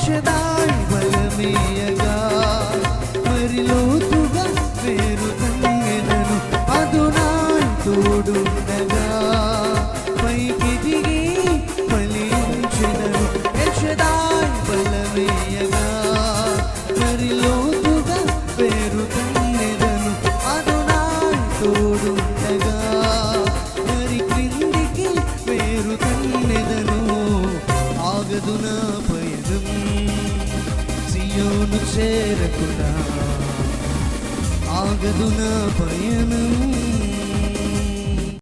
ఎల్షదాయ్ బలమేయగా మరి లోతుగా వేరు తన్నెదను అదునాయ్ తోడుండగా పైకి దిగి ఫలించెదను ఎల్షదాయ్ బలమేయగా మరి లోతుగా వేరు తన్నెదను అదునాయ్ తోడుండగా మరి క్రిందికి వేరు తన్నెదను ఆగదు నా పయనం సియోను చేరకుడా ఆగదు నా పయనం